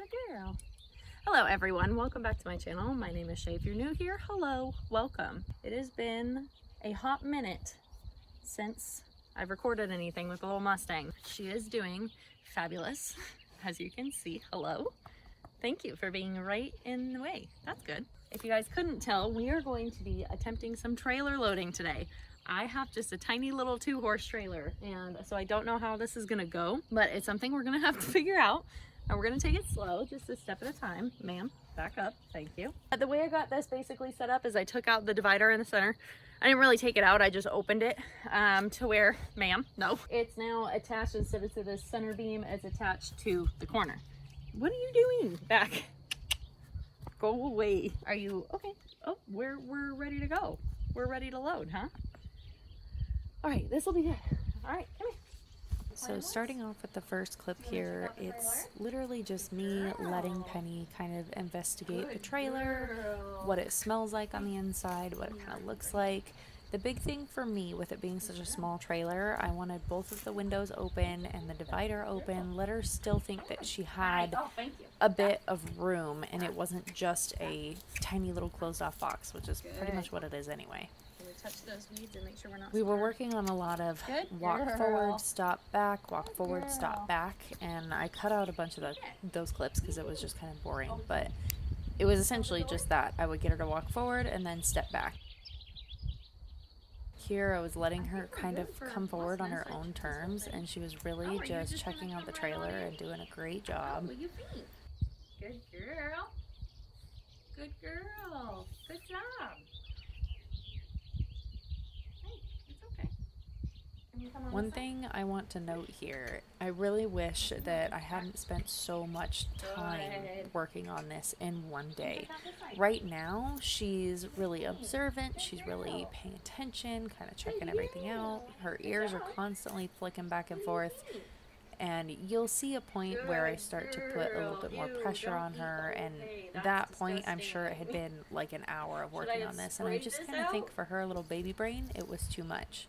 Good girl. Hello everyone, welcome back to my channel. My name is Shay. If you're new here, hello, welcome. It has been a hot minute since I've recorded anything with the little Mustang. She is doing fabulous, as you can see. Hello. Thank you for being right in the way. That's good. If you guys couldn't tell, we are going to be attempting some trailer loading today. I have just a tiny little 2-horse trailer, and so I don't know how this is gonna go, but it's something we're gonna have to figure out. And we're gonna take it slow, just a step at a time. Ma'am, back up, thank you. The way I got this basically set up is I took out the divider in the center. I didn't really take it out, I just opened it to where, ma'am, no. It's now attached, instead of to the center beam, it's attached to the corner. What are you doing? Back. Go away. Are you okay? Oh, we're ready to go. We're ready to load, huh? All right, this will be good. All right, come here. So starting off with the first clip here, it's literally just me letting Penny kind of investigate the trailer, what it smells like on the inside, what it kind of looks like. The big thing for me with it being such a small trailer, I wanted both of the windows open and the divider open, let her still think that she had a bit of room and it wasn't just a tiny little closed off box, which is pretty much what it is anyway. Touch those weeds and make sure we're not. We were working on a lot of walk forward, stop back, walk forward, stop back, and I cut out a bunch of those clips because it was just kind of boring, but it was essentially just that. I would get her to walk forward and then step back. Here I was letting her kind of come forward on her own terms, and she was really just checking out the trailer and doing a great job. Good girl. Good girl. Good job. One thing I want to note here, I really wish that I hadn't spent so much time working on this in one day. Right now, she's really observant, she's really paying attention, kind of checking everything out. Her ears are constantly flicking back and forth, and you'll see a point where I start to put a little bit more pressure on her, and at that point, I'm sure it had been like an hour of working on this, and I just kind of think for her little baby brain, it was too much.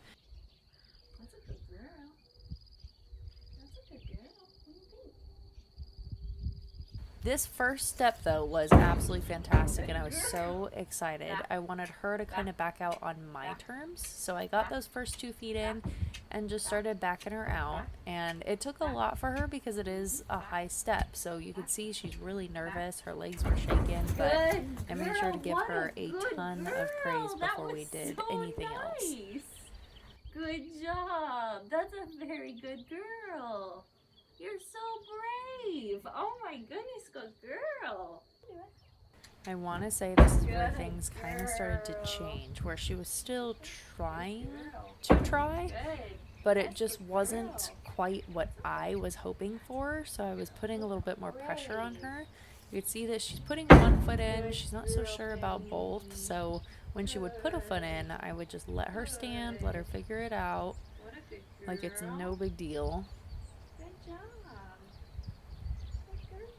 This first step, though, was absolutely fantastic, and I was so excited. I wanted her to kind of back out on my terms, so I got those first 2 feet in and just started backing her out, and it took a lot for her because it is a high step, so you could see she's really nervous, her legs were shaking, but I made sure to give her a ton of praise before we did anything else. Good job! That's a very good girl! You're so brave! Oh my goodness, good girl! I want to say this is where things kind of started to change, where she was still trying to try, but it just wasn't quite what I was hoping for, so I was putting a little bit more pressure on her. You could see that she's putting one foot in, she's not so sure about both, so when she would put a foot in, I would just let her stand, let her figure it out, like it's no big deal.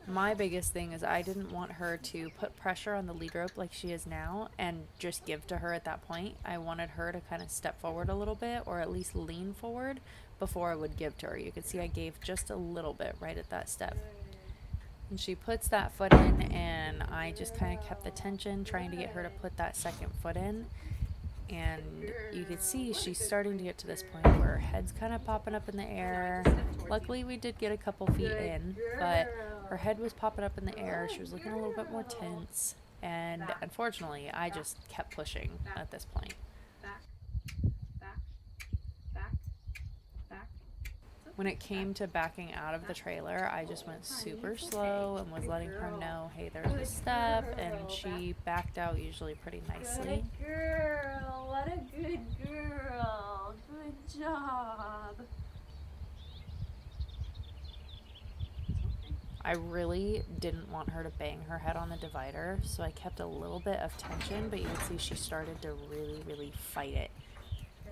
My biggest thing is I didn't want her to put pressure on the lead rope like she is now and just give to her at that point. I wanted her to kind of step forward a little bit, or at least lean forward before I would give to her. You could see I gave just a little bit right at that step. And she puts that foot in, and I just kind of kept the tension, trying to get her to put that second foot in. And you could see she's starting to get to this point where her head's kind of popping up in the air. Luckily, we did get a couple feet in, but her head was popping up in the air. She was looking a little bit more tense, and unfortunately, I just kept pushing at this point. When it came to backing out of the trailer, I just went super slow and was letting her know, hey, there's a step, and she backed out usually pretty nicely. Good girl, what a good girl. Good job. I really didn't want her to bang her head on the divider, so I kept a little bit of tension, but you can see she started to really fight it.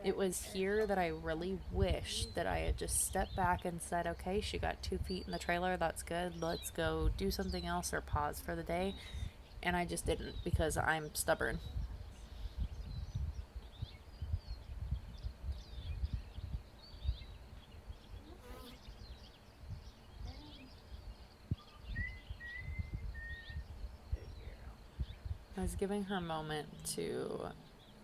It was here that I really wished that I had just stepped back and said, okay, she got 2 feet in the trailer, that's good, let's go do something else or pause for the day. And I just didn't, because I'm stubborn. I was giving her a moment to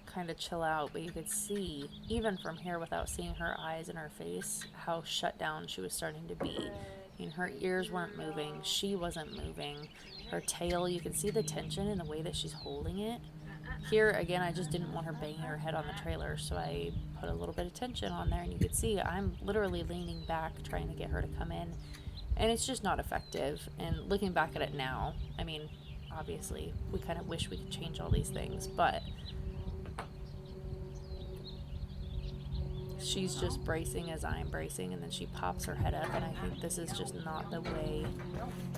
kind of chill out, but you could see, even from here without seeing her eyes and her face, how shut down she was starting to be. I mean, her ears weren't moving, she wasn't moving. Her tail, you can see the tension in the way that she's holding it. Here, again, I just didn't want her banging her head on the trailer, so I put a little bit of tension on there, and you could see I'm literally leaning back trying to get her to come in, and it's just not effective. And looking back at it now, I mean, obviously, we kind of wish we could change all these things, but she's just bracing as I'm bracing, and then she pops her head up, and I think this is just not the way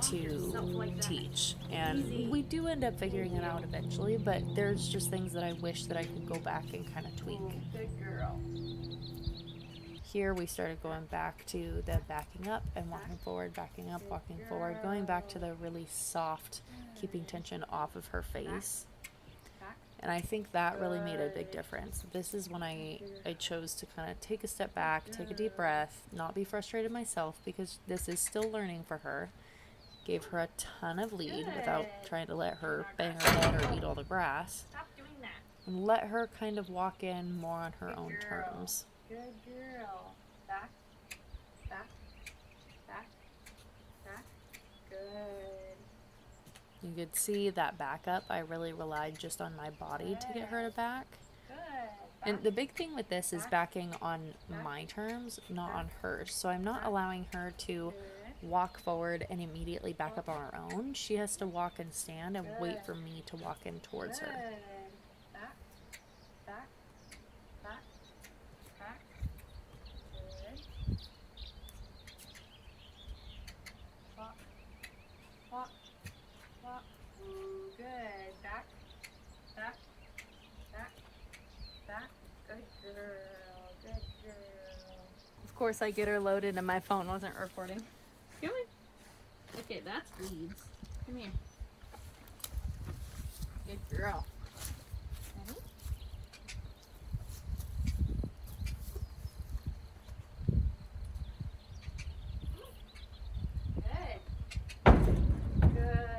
to teach. And we do end up figuring it out eventually, but there's just things that I wish that I could go back and kind of tweak. Good girl. Here we started going back to the backing up and walking forward, backing up, walking forward, going back to the really soft, keeping tension off of her face. And I think that really made a big difference. This is when I chose to kind of take a step back, take a deep breath, not be frustrated myself, because this is still learning for her. Gave her a ton of lead without trying to let her bang her head or eat all the grass. Stop doing that. And let her kind of walk in more on her own terms. Good girl. Back, back, back, back. Good. You could see that back up, I really relied just on my body to get her to back. Good. And the big thing with this is backing on my terms, not on hers. So I'm not allowing her to walk forward and immediately back up on her own. She has to walk and stand and wait for me to walk in towards her. Back, back, back, back. Good. Walk, walk, walk. Good. Back, back, back, back. Good girl. Good girl. Of course, I get her loaded and my phone wasn't recording. Come on. Okay, that's beads. Come here. Good girl. Ready? Good. Good.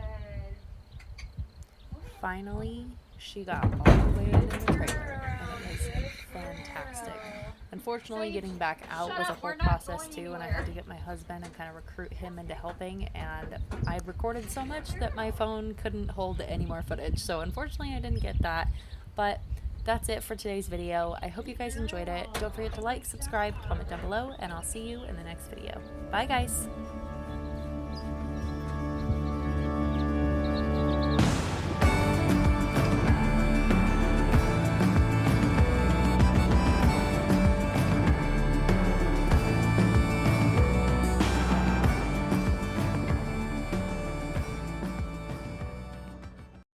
Finally, she got all the way in the trailer, and it was fantastic. Unfortunately, getting back out was a whole process too, and I had to get my husband and kind of recruit him into helping, and I recorded so much that my phone couldn't hold any more footage, so unfortunately I didn't get that. But that's it for today's video. I hope you guys enjoyed it. Don't forget to like, subscribe, comment down below, and I'll see you in the next video. Bye guys!